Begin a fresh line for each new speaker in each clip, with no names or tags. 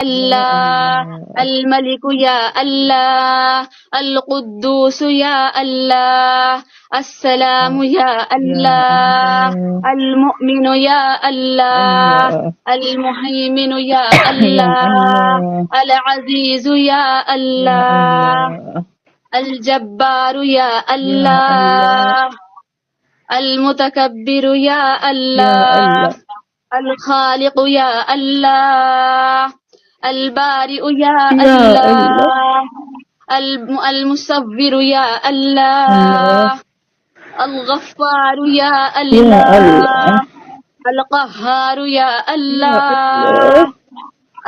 يا
الله،
الله
الملك يا الله، القدوس يا الله، السلام يا
يا
الله،
الله
المؤمن يا الله،
الله
المهيمن يا
يا
الله،
الله
العزيز يا
يا
الله،
الله
الجبار يا
يا الله
الله، المتكبر يا
يا
الله،
الله
الخالق يا الله، البارئ يا
يا الله
الله، المصور يا
الله
الله، الغفار يا
يا
الله،
الله
القهار يا
يا
الله،
الله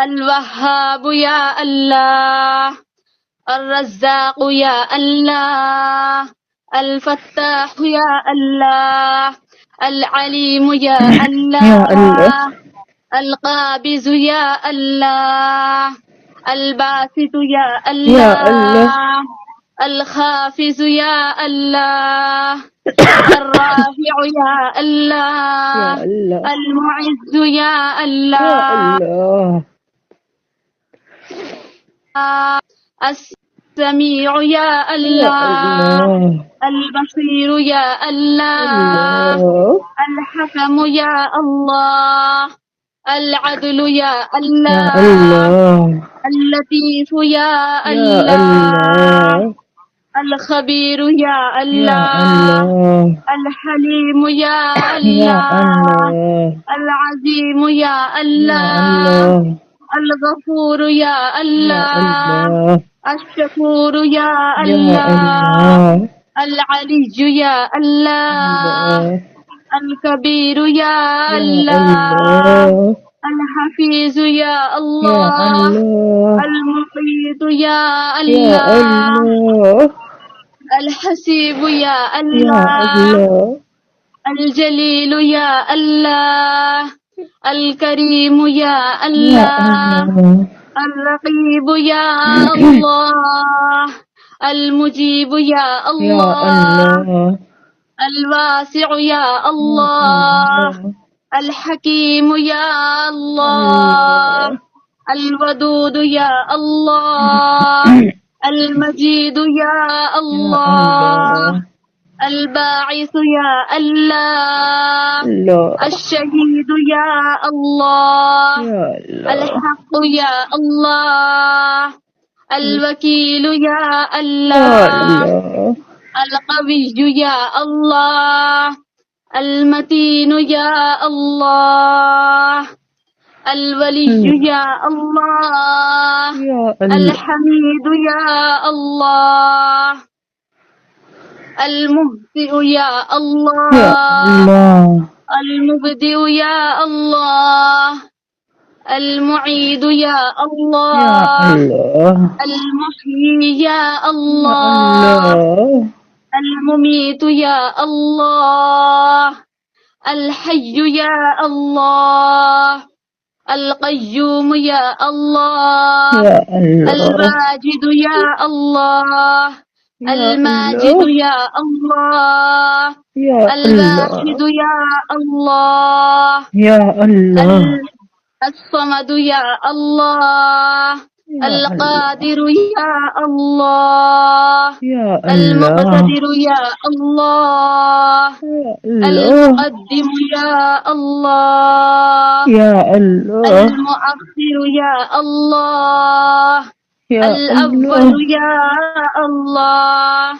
الوهاب يا الله، الرزاق يا الله، الفتاح يا الله، العليم يا
يا الله
الله، القابض يا الله، الباسط يا
يا الله
الله، الخافض يا الله، الرافع يا الله،
يا الله
المعز يا
يا
الله،
الله
السميع يا
يا
الله،
الله
البصير يا الله،
الله
الحكم يا الله، العدل يا
يا
الله،
الله
اللطيف يا
يا
الله،
الله
الخبير يا
يا
الله،
الله
الحليم يا
يا
الله،
الله
العظيم يا
يا
الله،
الله
الغفور يا
يا
الله،
الله
الشكور يا
يا
الله،
الله
العلي يا الله،
الله
الكبير يا
يا
الله،
الله
الحفيظ يا
يا
الله،
الله
المحيط يا
يا
الله،
الله
الحسيب يا
يا
الله،
الله
الجليل يا الله، الكريم يا
يا
الله،
الله
الرقيب يا الله، المجيب يا
يا
الله،
الله
الواسع يا
يا
الله،
الله
الحكيم يا الله،
الله
الودود يا الله، المجيد يا
يا
الله،
الله
الباعث يا الله،
الله
الشهيد يا الله،
يا الله
الحق يا الله، الوكيل يا
يا
الله،
الله
القوي يا الله، المتين يا الله، الولي يا الله،
يا الله
الحميد يا الله، المبدئ يا
يا
الله،
الله
المبدئ يا الله، المعيد يا
يا
الله،
الله
المحيي يا
يا
الله،
الله
المميت يا الله، الحي يا الله، القيوم يا الله،
يا الله
الماجد يا الله،
يا
الماجد
الله
يا الله،
يا
الواحد
الله
يا الله،
يا الله
الصمد يا الله،
يا الله
القادر يا الله،
يا الله
المقتدر يا الله،
يا الله
المقدم يا الله،
يا الله
المؤخر يا الله،
يا
الأول
الله
يا الله،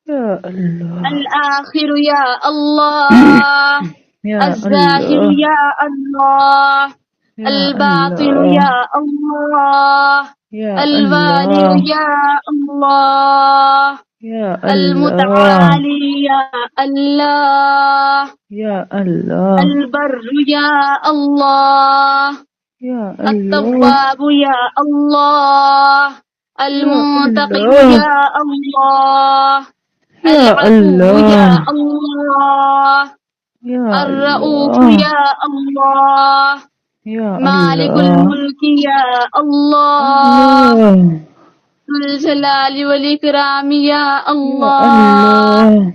يا الله
الآخر يا الله،
يا
الظاهر
الله
يا الله،
يا
الباطن
الله
يا الله،
يا
الوالي
الله
يا الله،
يا الله
المتعالي يا الله،
يا الله
البر يا الله،
يا الله
التواب يا الله، المنتقم
الله
يا الله،
يا
العفو يا
الله
الله،
يا
الرؤوف
الله
يا الله،
يا
مالك
الله
الملك يا الله،
الله
ذو الجلال والإكرام يا
يا
الله،
الله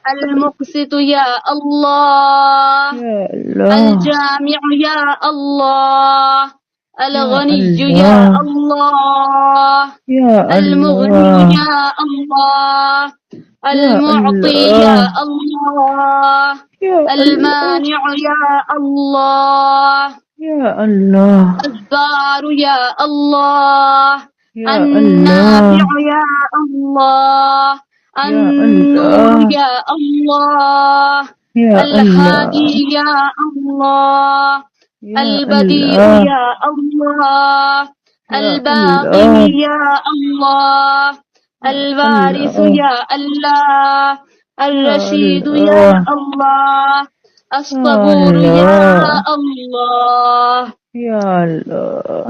المقسط يا الله،
يا الله
الجامع يا الله، الغنی
یا
یا
اللہ،
اللہ،
یا
المغنی
اللہ،
یا اللہ،
یا
المعطی یا
اللہ،
اللہ،
یا اللہ،
المانع یا اللہ،
یا اللہ،
الضار یا اللہ،
یا
النافع
اللہ،
یا اللہ،
یا
النور
اللہ،
یا اللہ،
یا
الہادی
اللہ،
یا اللہ،
یا
البدیع
اللہ،
یا اللہ،
یا
الباقی
اللہ،
یا اللہ،
یا
الوارث
اللہ،
یا اللہ،
یا
الرشید یا
اللہ،
اللہ،
یا
الصبور یا
اللہ،
اللہ.
یا اللہ.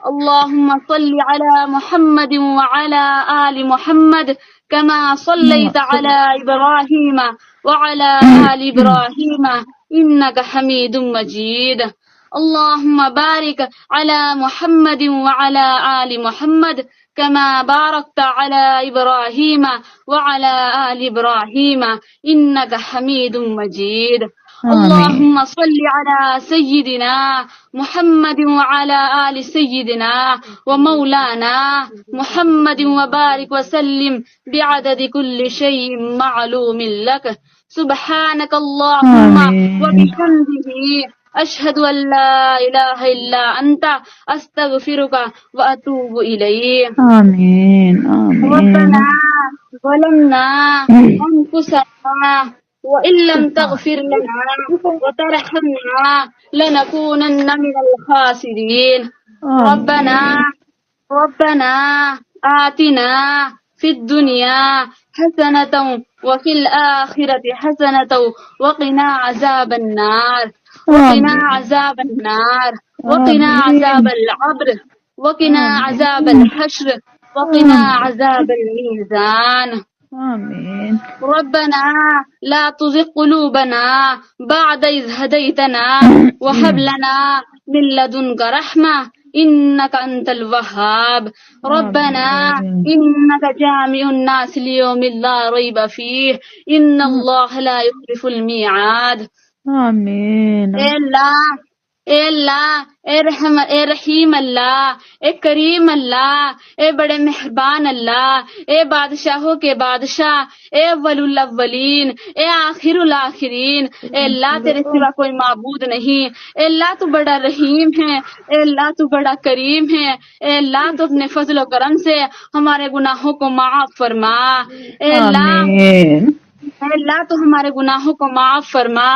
اللهم صل على محمد وعلى آل محمد كما صليت على إبراهيم وعلى آل إبراهيم إنك حميد مجيد. اللهم بارك على محمد وعلى آل محمد كما باركت على إبراهيم وعلى آل إبراهيم إنك حميد مجيد. اللهم
آمین.
صل على سيدنا محمد وعلى آل سيدنا ومولانا محمد وبارك وسلم بعدد كل شيء معلوم لك. سبحانك اللهم
آمین.
وبحمده أشهد أن لا إله إلا أنت أستغفرك وأتوب إليك.
آمین. آمین.
ربنا ظلمنا أنفسنا وإن لم تغفر لنا وترحمنا لنكونن من الخاسرين. ربنا آتنا في الدنيا حسنة وفي الآخرة حسنة وقنا عذاب النار. وقنا عذاب النار وقنا عذاب القبر وقنا عذاب الحشر وقنا عذاب الميزان.
آمین.
ربنا لا تزغ قلوبنا بعد إذ هديتنا وهب لنا من لدنك رحمة إنك أنت الوهاب. ربنا إنك جامع الناس ليوم لا ريب فيه إن الله لا يخلف الميعاد.
آمین.
اے اللہ، اے رحیم اللہ، اے کریم اللہ، اے بڑے مہربان اللہ، اے بادشاہوں کے بادشاہ، اے اول الاولین، اے آخر الاخرین. اے اللہ تیرے سوا کوئی معبود نہیں. اے اللہ تو بڑا رحیم ہے. اے اللہ تو بڑا کریم ہے. اے اللہ تو اپنے فضل و کرم سے ہمارے گناہوں کو معاف فرما. اے اللہ،
آمین.
اے اللہ تو ہمارے گناہوں کو معاف فرما.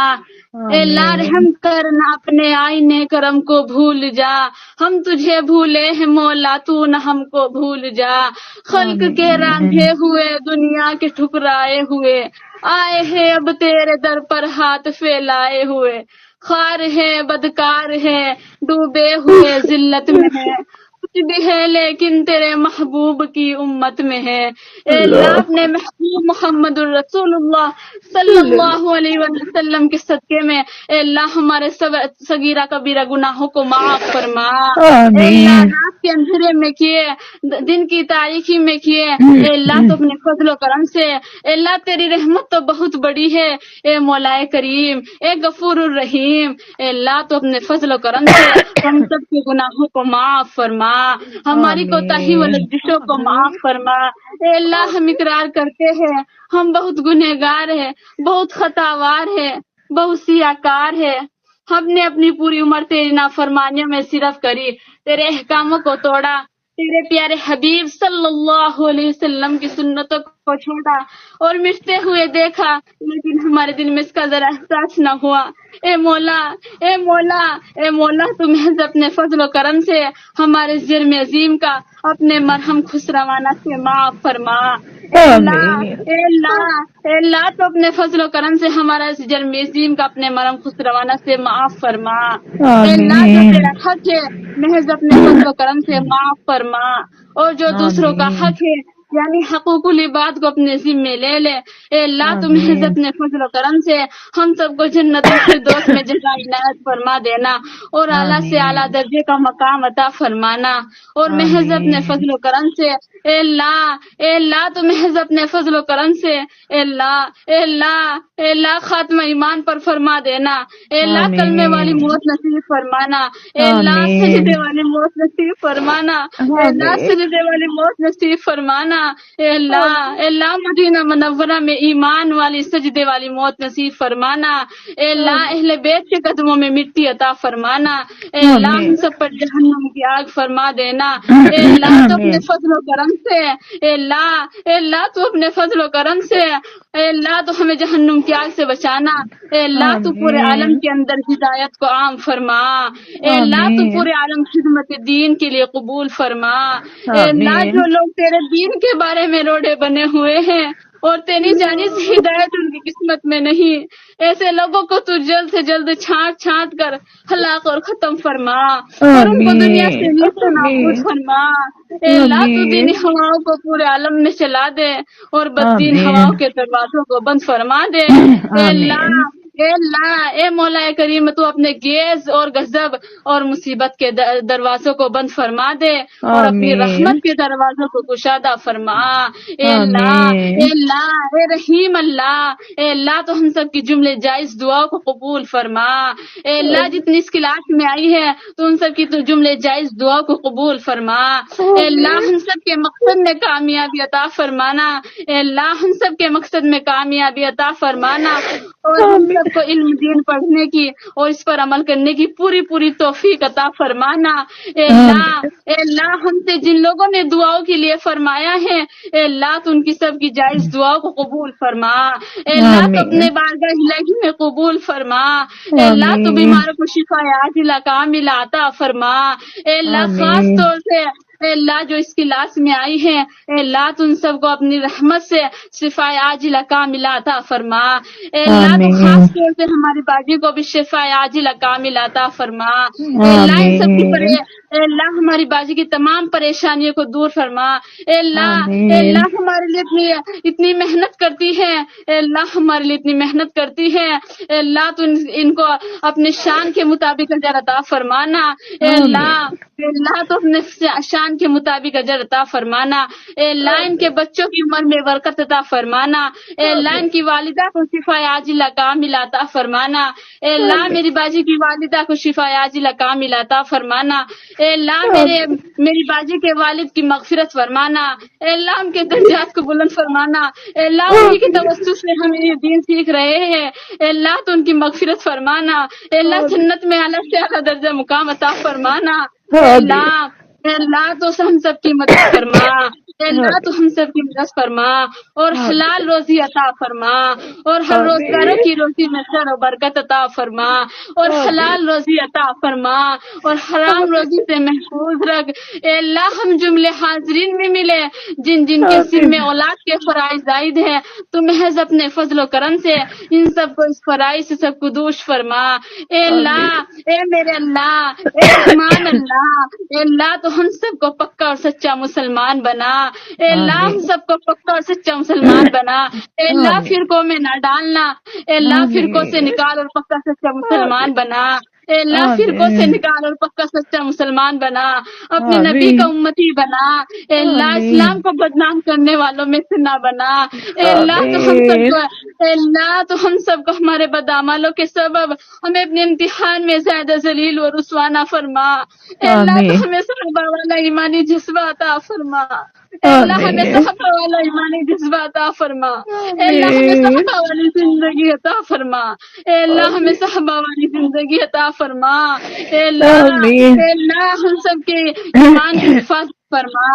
اے اللہ رحم کر، نہ اپنے آئینے کرم کو بھول جا. ہم تجھے بھولے ہیں مولا، تو نہ ہم کو بھول جا. خلق کے راندھے ہوئے، دنیا کے ٹھکرائے ہوئے، آئے ہیں اب تیرے در پر ہاتھ پھیلائے ہوئے. خوار ہے، بدکار ہے، ڈوبے ہوئے ذلت میں ہے. کچھ بھی ہے لیکن تیرے محبوب کی امت میں ہے. اے اللہ اپنے محبوب محمد الرسول اللہ صلی اللہ علیہ وسلم کے صدقے میں اے اللہ ہمارے صغیرہ کبیرہ گناہوں کو معاف فرما. اے اللہ رات کے اندھیرے میں کیے، دن کی تاریکی میں کیے، اے اللہ تو اپنے فضل و کرم سے، اے اللہ تیری رحمت تو بہت بڑی ہے. اے مولا کریم، اے غفور الرحیم، اے اللہ تو اپنے فضل و کرم سے ہم سب کے گناہوں کو معاف فرما، ہماری کوتاہی و لغزشوں کو معاف فرما. اے اللہ ہم اقرار کرتے ہیں ہم بہت گنہگار ہے، بہت خطاوار ہے، بہت سیاکار ہے. ہم نے اپنی پوری عمر تیری نافرمانیوں میں صرف کری، تیرے احکاموں کو توڑا، تیرے پیارے حبیب صلی اللہ علیہ وسلم کی سنتوں کو چھوڑا اور مٹتے ہوئے دیکھا، لیکن ہمارے دل میں اس کا ذرا احساس نہ ہوا. اے مولا، اے مولا، اے مولا تو محض اپنے فضل و کرم سے ہمارے جرم عظیم کا اپنے مرہم خسروانہ سے معاف فرما. اے اللہ، اے اللہ، اے اللہ تو اپنے فضل و کرم سے ہمارا اس جرم عظیم کا اپنے مرہم خسروانہ سے معاف فرما. اے اللہ جو تیرا حق ہے محض اپنے فضل و کرم سے معاف فرما، اور جو دوسروں کا حق ہے یعنی حقوق العباد کو اپنے ذمے لے لے. اے اللہ تم محض اپنے فضل و کرم سے ہم سب کو جنت الفردوس میں جگہ عنایت فرما دینا اور اعلیٰ سے اعلیٰ درجے کا مقام عطا فرمانا. اور محض اپنے فضل و کرم سے اے اللہ تو محض اپنے فضل و کرم سے اے اللہ خاتمہ ایمان پر فرما دینا. اے اللہ کلمے والی موت نصیب فرمانا. اے اللہ سجدے والی موت نصیب فرمانا. اے اللہ سجدے والی موت نصیب فرمانا. اے اللہ مدینہ منورہ میں ایمان والی سجدے والی موت نصیب فرمانا. اے اللہ اہل بیت کے قدموں میں مٹی عطا فرمانا. اے اللہ ہم سب پر جہنم کی آگ فرما دینا. اے اللہ تو اپنے فضل و کرم سے اے اللہ تو اپنے فضل و کرم سے اے اللہ تو ہمیں جہنم کی آگ سے بچانا. اے اللہ تو پورے عالم کے اندر ہدایت کو عام فرما. اے اللہ تو پورے عالم خدمت دین کے لیے قبول فرما. اے اللہ جو لوگ تیرے دین کے بارے میں روڑے بنے ہوئے ہیں اور تیری جانب سے ہدایت ان کی قسمت میں نہیں، ایسے لوگوں کو تو جلد سے جلد چھانٹ کر ہلاک اور ختم فرما اور ان کو دنیا سے نیست و نابود فرما. اے اللہ تو دینی ہواؤں کو پورے عالم میں چلا دے اور بددین ہواؤں کے دروازوں کو بند فرما دے. اے مولا کریم تو اپنے گیز اور غضب اور مصیبت کے دروازوں کو بند فرما دے اور اپنی رحمت کے دروازوں کو کشادہ فرما. اے اللہ اے رحیم اللہ اے اللہ تو ہم سب کی جملے جائز دعاؤں کو قبول فرما. اے اللہ جتنی اس کلاس میں آئی ہے تو ان سب کی تو جملے جائز دعاؤں کو قبول فرما. اے اللہ ہم سب کے مقصد میں کامیابی عطا فرمانا. اے اللہ ہم سب کے مقصد میں کامیابی عطا فرمانا اور ہم سب کو علم دین پڑھنے کی اور اس پر عمل کرنے کی پوری توفیق عطا فرمانا. اے اللہ ہم سے جن لوگوں نے دعاؤں کے لیے فرمایا ہے اے اللہ تو ان کی سب کی جائز دعاؤں کو قبول فرما. اے اللہ تو اپنے بارگاہ الہی میں قبول فرما. اے اللہ تو بیماروں کو شفا عاجلہ کاملہ عطا فرما. اے اللہ خاص طور سے اے اللہ جو اس کلاس میں آئی ہے اے اللہ تو ان سب کو اپنی رحمت سے شفا عاجلہ کاملہ عطا فرما. اے اللہ تو خاص طور سے ہماری باجی کو بھی شفا عاجلہ کاملہ عطا فرما. اے اللہ ان سب کی اے اللہ ہماری باجی کی تمام پریشانیوں کو دور فرما. اے اللہ ہمارے لیے اتنی محنت کرتی ہے. اے اللہ ہمارے لیے اتنی محنت کرتی ہے. اے اللہ تو ان کو اپنے شان کے مطابق اجر عطا فرمانا. اے اللہ تو اپنے شان کے مطابق اجر عطا فرمانا. اے اللہ ان کے بچوں کی عمر میں برکت عطا فرمانا. اے اللہ ان کی والدہ کو شفا عاجلہ کاملہ عطا فرمانا. اے اللہ میری باجی کی والدہ کو شفا عاجلہ کاملہ عطا فرمانا. اے اللہ میری باجی کے والد کی مغفرت فرمانا. اے اللہ ان کے درجات کو بلند فرمانا. اے اللہ انہی کی توسط سے ہم یہ دین سیکھ رہے ہیں. اے اللہ تو ان کی مغفرت فرمانا. اے اللہ جنت میں اعلیٰ سے اعلیٰ درجہ مقام عطا فرمانا. اے اللہ تو ہم سب کی مدد فرما. اے اللہ تو ہم سب کی مدد فرما اور حلال روزی عطا فرما اور ہر روزگاروں کی روزی میں خیر و برکت عطا فرما اور حلال روزی عطا فرما اور حرام روزی سے محفوظ رکھ. اے اللہ ہم جملے حاضرین میں ملے جن کے سر میں اولاد کے فرائض زائد ہیں تو محض اپنے فضل و کرم سے ان سب کو اس فرائض سے سب کو دوش فرما. اے اللہ اے میرے اللہ اے رحمان اللہ اے اللہ تو ہم سب کو پکا اور سچا مسلمان بنا. اے اللہ ہم سب کو پکا اور سچا مسلمان بنا. اے اللہ فرقوں میں نہ ڈالنا. اے اللہ فرقوں سے نکال اور پکا سچا مسلمان بنا. اے اللہ فرقوں سے نکال اور پکا سچا مسلمان بنا. اپنے نبی کا امتی بنا. اے اللہ اسلام کو بدنام کرنے والوں میں سے نہ بنا. اے اللہ تو ہم سب کو ہمارے بدعمالوں کے سبب ہمیں اپنے امتحان میں زیادہ ذلیل و رسوا نہ فرما. اے اللہ تو ہمیں صحابہ والا ایمانی جذبہ عطا فرما. اے اللہ ہمیں صحابہ والا ایمانی جذبہ عطا فرما. اے اللہ ہمیں صحابہ والی زندگی عطا فرما. اے اللہ ہمیں صحابہ والی زندگی عطا فرما. اے اللہ ہم سب کے ایمان کی حفاظت فرما.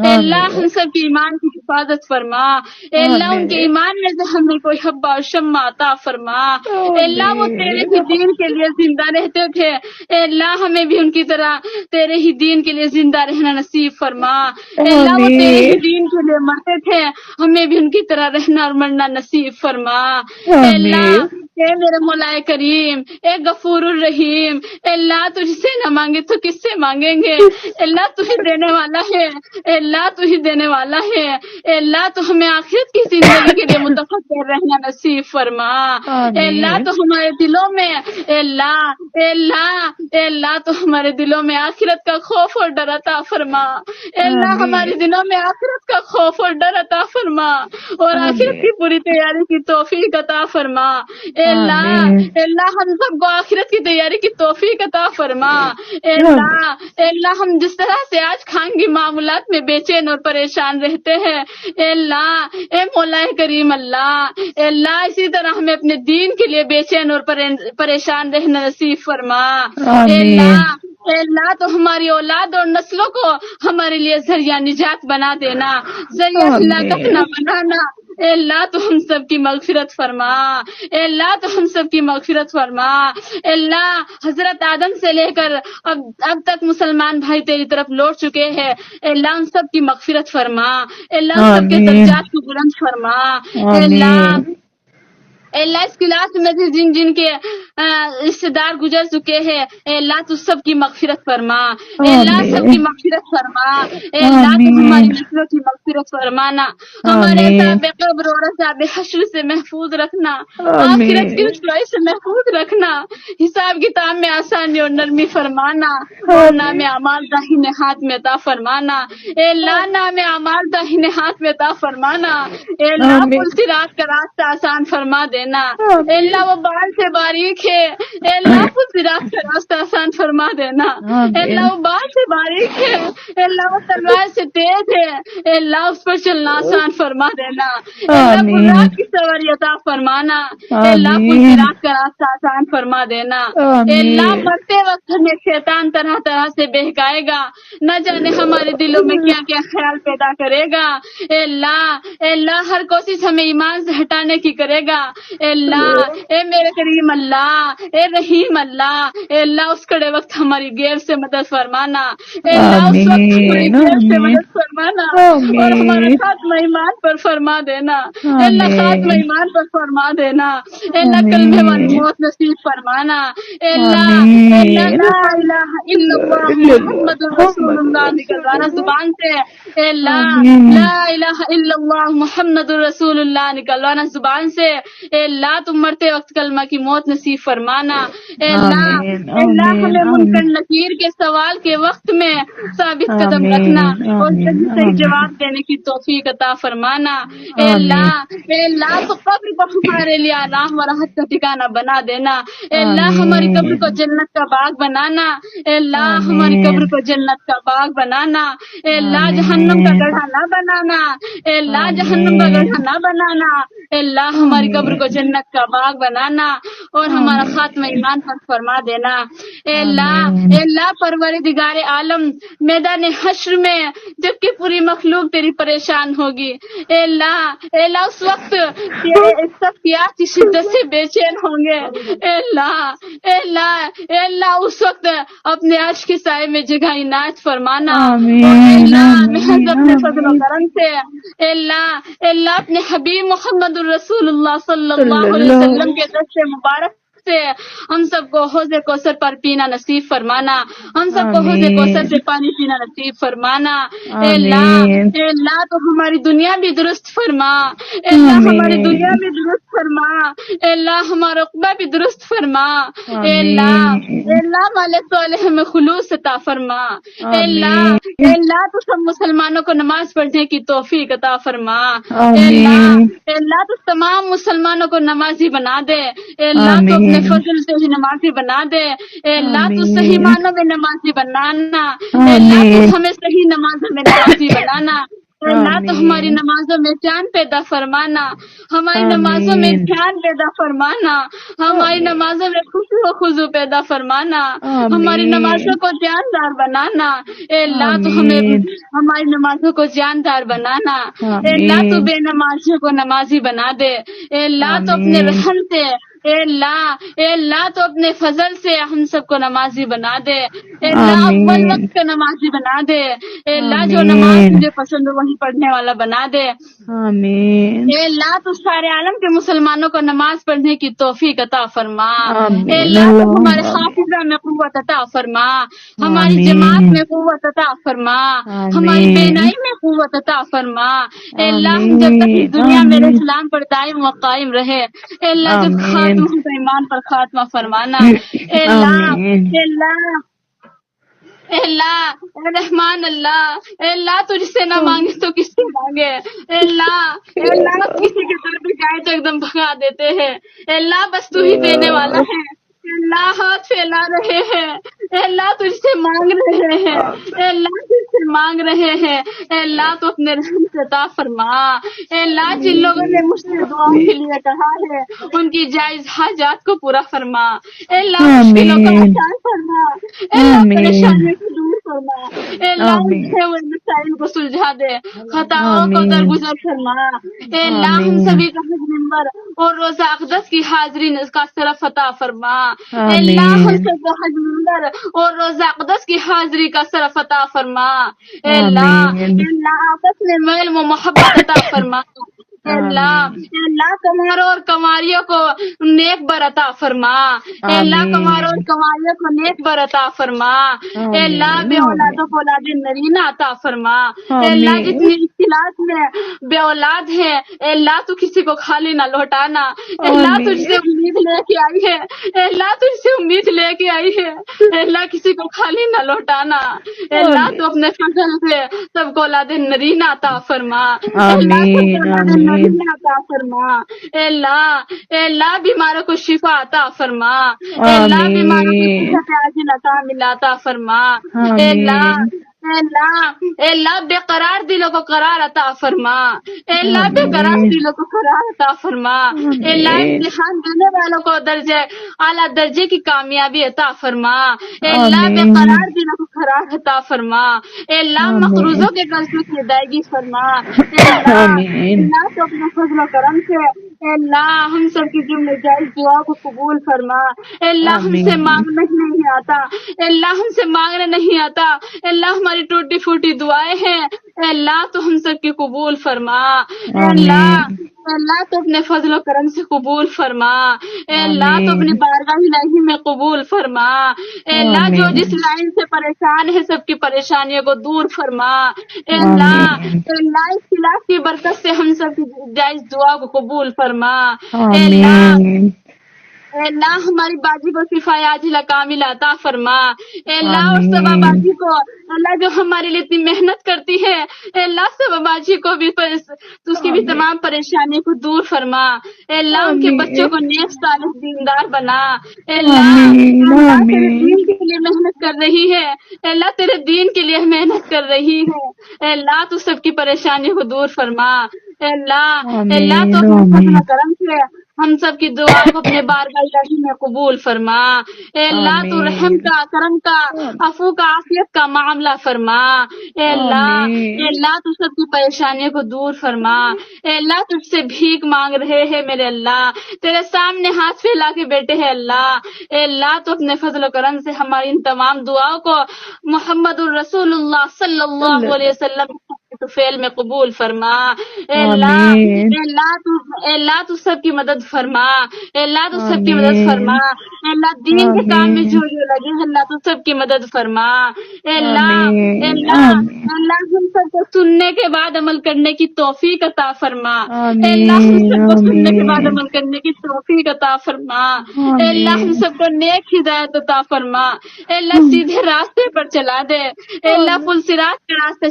اے اللہ ہم سب کے ایمان کی حفاظت فرما. اے اللہ ان کے ایمان میں سے ہمیں کوئی حبہ اور شمع عطا فرما. اے اللہ وہ تیرے ہی دین کے لیے زندہ رہتے تھے. اے اللہ ہمیں بھی ان کی طرح تیرے ہی دین کے لیے زندہ رہنا نصیب فرما. اے اللہ وہ تیرے ہی دین کے لیے مرتے تھے ہمیں بھی ان کی طرح رہنا اور مرنا نصیب فرما. اے اللہ اے میرے مولا کریم، اے غفور الرحیم، اے اللہ تجھ سے نہ مانگے تو کس سے مانگیں گے؟ اے اللہ تو ہی دینے والا ہے، اے اللہ تو ہی دینے والا ہے، اے اللہ تو ہمیں آخرت کی زندگی کے لیے متفکر رہنا نصیب فرما، اے اللہ تو ہمارے دلوں میں، اے اللہ اے اللہ اے اللہ تو ہمارے دلوں میں آخرت کا خوف اور ڈر عطا فرما، اے اللہ ہمارے دلوں میں آخرت کا خوف اور ڈر عطا فرما اور آخرت کی پوری تیاری کی توفیق عطا فرما، اے اللہ ہم سب کو آخرت کی تیاری کی توفیق عطا فرما، اے اللہ ہم جس طرح سے آج خانگی معاملات میں بے چین اور پریشان رہتے ہیں، اے اللہ اے مولا کریم اللہ، اے اللہ اسی طرح ہمیں اپنے دین کے لیے بے چین اور پریشان رہنا نصیب فرما، اے اللہ تو ہماری اولاد اور نسلوں کو ہمارے لیے ذریعہ نجات بنا دینا، ذریعہ ہلاکت نہ بنانا، اے اللہ تو ہم سب کی مغفرت فرما، اے اللہ تو ہم سب کی مغفرت فرما، اے اللہ حضرت آدم سے لے کر اب تک مسلمان بھائی تیری طرف لوٹ چکے ہیں، اے اللہ ان سب کی مغفرت فرما، اے اللہ ان سب کے درجات کو بلند فرما، اے اللہ اس کلاس میں جن جن کے رشتے دار گزر چکے ہیں، اے اللہ تو سب کی مغفرت فرما، اے اللہ سب کی مغفرت فرما، اے اللہ تو ہماری نسلوں کی مغفرت فرمانا، ہمارے عذاب قبر اور عذاب حشر سے محفوظ رکھنا، آخرت کی رسوائی سے محفوظ رکھنا، حساب کتاب میں آسانی اور نرمی فرمانا، اور نام اعمال داہنے ہاتھ میں عطا فرمانا، اے اللہ نام اعمال داہنے ہاتھ میں عطا فرمانا، اے اللہ پل صراط کا راستہ آسان فرما دینا، اے اللہ وہ بال سے باریک ہے، اے اللہ پل صراط کا راستہ آسان فرما دینا، اے اللہ وہ بال سے باریک ہے، اے اللہ وہ تلوار سے تیز ہے، اے اللہ اس پر چلنا آسان فرما دینا، اے اللہ براق کی سواری عطا فرمانا، اے اللہ پل صراط کا راستہ آسان فرما دینا، اے اللہ مرتے وقت ہمیں شیطان طرح طرح سے بہکائے گا، نہ جانے ہمارے دلوں میں کیا کیا خیال پیدا کرے گا، اے اللہ ہر کوشش ہمیں ایمان سے ہٹانے کی کرے گا، اے اللہ اے میرے کریم اللہ، اے رحیم اللہ، اے اللہ اس کڑے وقت ہماری غیب سے مدد فرمانا، اے اللہ اس وقت ہماری غیب سے مدد فرمانا اور ہمارا خاتمہ ایمان پر فرما دینا، اے اللہ خاتمہ ایمان پر فرما دینا، اے اللہ کلمے والی موت نصیب فرمانا، اے اللہ لا الہ الا اللہ محمد رسول اللہ نکلوانا زبان سے، اے اللہ لا الہ الا اللہ محمد رسول اللہ نکلوانا زبان سے، اے اللہ تم مرتے وقت کلمہ کی موت نصیب فرمانا، اے اللہ ہمیں منکر نکیر کے سوال کے وقت میں ثابت قدم رکھنا اور صحیح جواب دینے کی توفیق عطا فرمانا، اے اللہ تو قبر کو ہمارے لیے آرام و راحت کا ٹھکانہ بنا دینا، اے اللہ ہماری قبر کو جنت کا باغ بنانا، اے اللہ ہماری قبر کو جنت کا باغ بنانا، اے اللہ جہنم کا گڑھا نہ بنانا، اے اللہ جہنم کا گڑھا نہ بنانا، اے اللہ ہماری قبر کو جنت کا باغ بنانا اور ہمارا خاتمہ ایمان پر فرما دینا، اے اللہ پروردگار عالم میدان حشر میں جب کہ پوری مخلوق تیری پریشان ہوگی، اے اللہ اس وقت سب کی آتی شدت سے بے چین ہوں گے، اے اللہ اس وقت اپنے عرش کے سائے میں جگہ عنایت فرمانا، اے اللہ محض اپنے فضل و کرم سے، اے اللہ اپنے حبیب محمد رسول اللہ صلی اللہ علیہ وسلم کے دست مبارک سے ہم سب کو حوض کوثر پر پینا نصیب فرمانا، ہم سب کو حوض کوثر سے پانی پینا نصیب فرمانا، اے اللہ تو ہماری دنیا بھی درست فرما، اے اللہ ہماری دنیا بھی درست فرما، اے اللہ ہمارا عقبہ بھی درست فرما، اے اللہ مال صالح میں خلوص عطا فرما، اے اللہ تو سب مسلمانوں کو نماز پڑھنے کی توفیق عطا فرما، اے اللہ تو تمام مسلمانوں کو نمازی بنا دے، اے اللہ تو اپنے فضل سے ہی نمازی بنا دے، اے اللہ تو صحیح معنوں میں نمازی بنانا، اے اللہ تو ہمیں صحیح نمازوں میں نمازی بنانا، اے اللہ تو ہماری نمازوں میں جان پیدا فرمانا، ہماری نمازوں میں دھیان پیدا فرمانا، ہماری نمازوں میں خوشی و خضوع پیدا فرمانا، ہماری نمازوں کو جاندار بنانا، اے اللہ تو ہمیں ہماری نمازوں کو جاندار بنانا، اے اللہ تو بے نمازیوں کو نمازی بنا دے، اے اللہ تو اپنے رحم سے اے اللہ تو اپنے فضل سے ہم سب کو نمازی بنا دے. اے اللہ اول وقت کا نمازی بنا دے. اے اللہ جو نماز تجھے پسند ہو وہی پڑھنے والا بنا دے.
آمین.
اے اللہ تو سارے عالم کے مسلمانوں کو نماز پڑھنے کی توفیق عطا فرما.
آمین.
اے اللہ تو ہمارے
اللہ.
حافظہ میں قوت عطا فرما, ہماری
آمین.
جماعت میں قوت عطا فرما, ہماری
آمین.
بینائی میں قوت عطا فرما. اے اللہ ہم جب تک اس
آمین.
دنیا میں
آمین.
اسلام پر دائم و قائم رہے. اے اللہ جب
آمین.
خاتمہ ہو تو ایمان پر خاتمہ فرمانا. اے اللہ
آمین.
اے اللہ اے اللہ اے رحمان اللہ, اے اللہ تجھ سے نہ مانگے تو کس سے مانگے. اے اللہ کسی کے در پہ جائے تو ایک دم بھگا دیتے ہیں. اے اللہ بس تو ہی دینے والا ہے. اے اللہ ہاتھ پھیلا رہے ہیں. اے اللہ تجھ سے مانگ رہے ہیں. اے اللہ تجھ سے مانگ رہے ہیں. اے اللہ تو اپنے رحم سے عطا فرما. اے اللہ جن لوگوں نے مجھ سے دعا کے لیے کہا ہے ان کی جائز حاجات کو پورا فرما. اے اللہ مشکلوں کو آسان فرما. اے اللہ پریشانیوں کو دور فرما. اے اللہ اٹھے ہوئے مسائل کو سلجھا دے, خطاؤں کو درگزر فرما. اے اللہ ہم سبھی کا حج منبر اور روزہ اقدس کی حاضری کا شرف عطا فرما. اے اللہ ہم سب کو حج منبر اور روزہ اقدس کی حاضری کا شرف عطا فرما. اے اللہ آپس میں میل و محبت عطا فرما. اے اللہ کماروں اور کماریوں کو نیک بر عطا فرما. اے اللہ کماروں اور کماریوں کو نیک بر عطا فرما. اے اللہ بے اولادوں کو اولاد نرینہ عطا فرما. اے اللہ جتنی اختلاط میں بے اولاد ہے اے اللہ تو کسی کو خالی نہ لوٹانا. اے اللہ تجھ سے امید لے کے آئی ہے. اے اللہ تجھ سے امید لے کے آئی ہے. اے اللہ کسی کو خالی نہ لوٹانا. اے اللہ تو اپنے فضل سے سب کو اولاد نرینہ عطا فرما. اے اللہ سب کو اولاد نرینہ عطا فرما. اے اللہ بیماروں کو شفا عطا فرما. اے اللہ بیماروں کو شفا عاجل عطا فرما. اے اللہ بے قرار دلوں کو قرار عطا فرما. اے اللہ بے قرار دلوں کو قرار عطا فرما. اے اللہ امتحان دینے والوں کو اعلیٰ درجے کی کامیابی عطا فرما. اے اللہ بے قرار دلوں کو قرار عطا فرما. اے اللہ مقروضوں کے قرضوں کی ادائیگی فرما. اے اللہ تو اپنے فضل و کرم سے اے اللہ ہم سب کی جملے جائز دعا کو قبول فرما. اے اللہ ہم سے مانگنا نہیں آتا. اے اللہ ہم سے مانگنا نہیں آتا. اے اللہ ہماری ٹوٹی پھوٹی دعائیں ہیں. اے اللہ تو ہم سب کی قبول فرما. اے اللہ تو اپنے فضل و کرم سے قبول فرما. اے اللہ تو اپنی بارگاہ الہی میں قبول فرما. اے اللہ جو جس لائن سے پریشان ہے سب کی پریشانیوں کو دور فرما. اے اللہ اختلاف کی برکت سے ہم سب کی جائز دعا کو قبول فرما. اے اللہ ہماری باجی کو شفائے عاجلہ کاملہ عطا فرما. اے اللہ اور سبا باجی کو اللہ جو ہمارے لیے اتنی محنت کرتی ہے اے اللہ سبا باجی کو بھی اس کی بھی تمام پریشانی کو دور فرما. اے اللہ ان کے بچوں کو نیک صالح دیندار بنا. اے اللہ تیرے دین کے لیے محنت کر رہی ہے. اے اللہ تیرے دین کے لیے محنت کر رہی ہے. اے اللہ تو سب کی پریشانی کو دور فرما. اے اللہ تو اپنے فضل و کرم سے ہم سب کی دعا کو اپنے بارگاہ الہی میں قبول فرما. اے اللہ تو رحم کا, کرم کا, عفو کا, عافیت کا معاملہ فرما. اے اللہ تو سب کی پریشانیوں کو دور فرما. اے اللہ تجھ سے بھیک مانگ رہے ہیں میرے اللہ, تیرے سامنے ہاتھ پھیلا کے بیٹھے ہیں اللہ. اے اللہ تو اپنے فضل و کرم سے ہماری ان تمام دعاؤں کو محمد الرسول اللہ صلی اللہ علیہ وسلم تو فعل میں قبول فرما. اے اللہ تو سب کی مدد فرما. اے اللہ تو سب کی مدد فرما. اے اللہ دین کے کام میں جو لگے اللہ تو سب کی مدد فرما. اے اللہ ہم سب کو سننے کے بعد عمل کرنے کی توفیق عطا فرما. اے اللہ ہم سب کو سننے کے بعد عمل کرنے کی توفیق عطا فرما. اے اللہ ہم سب کو نیک ہدایت عطا فرما. اے اللہ سیدھے راستے پر چلا دے. اے اللہ پل صراط کے راستے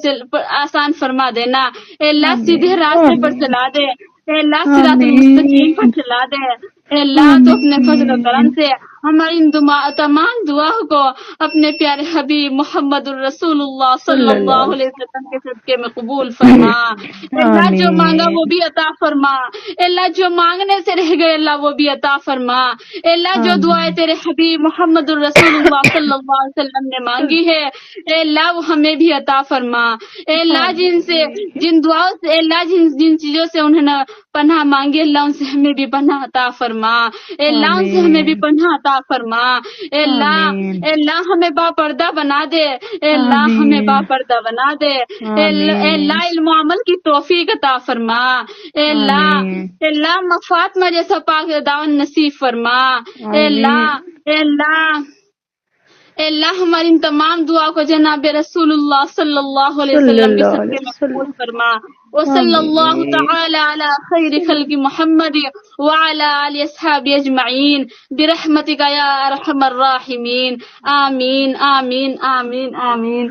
آسان فرما دینا. اے اللہ سیدھے راستے پر چلا دے. اے اللہ صراط المستقیم پر چلا دے. اے اللہ تو اپنے فضل و کرم سے ہماری ان تمام دعاؤں کو اپنے پیارے حبیب محمد الرسول اللہ صلی اللہ علیہ وسلم کے صدقے میں قبول فرما. اللہ جو مانگا وہ بھی عطا فرما. اللہ جو مانگنے سے رہ گئے اللہ وہ بھی عطا فرما. اللہ جو دعائیں تیرے حبیب محمد الرسول اللہ صلی اللہ علیہ وسلم نے مانگی ہے اے اللہ وہ ہمیں بھی عطا فرما. اے اللہ جن دعاؤں سے اللہ جن چیزوں سے انہوں نے پناہ مانگی اللہ ان سے ہمیں بھی پناہ عطا فرما. اے اللہ ان سے ہمیں بھی پناہ عطا فرما. اے اللہ ہمیں با پردہ بنا دے. اے اللہ ہمیں با پردہ بنا دے. اے اللہ علم و عمل کی توفیق عطا فرما. اے اللہ فاطمہ جیسا پاک دامن نصیب فرما. اے اللہ ہماری ان تمام دعا کو جناب رسول اللہ صلی اللہ علیہ وسلم کے صدقے میں قبول فرما. وصلی اللہ تعالی علی خیر خلق محمد وعلی آل اصحاب اجمعین برحمتک یا ارحم الراحمین. آمین آمین آمین آمین.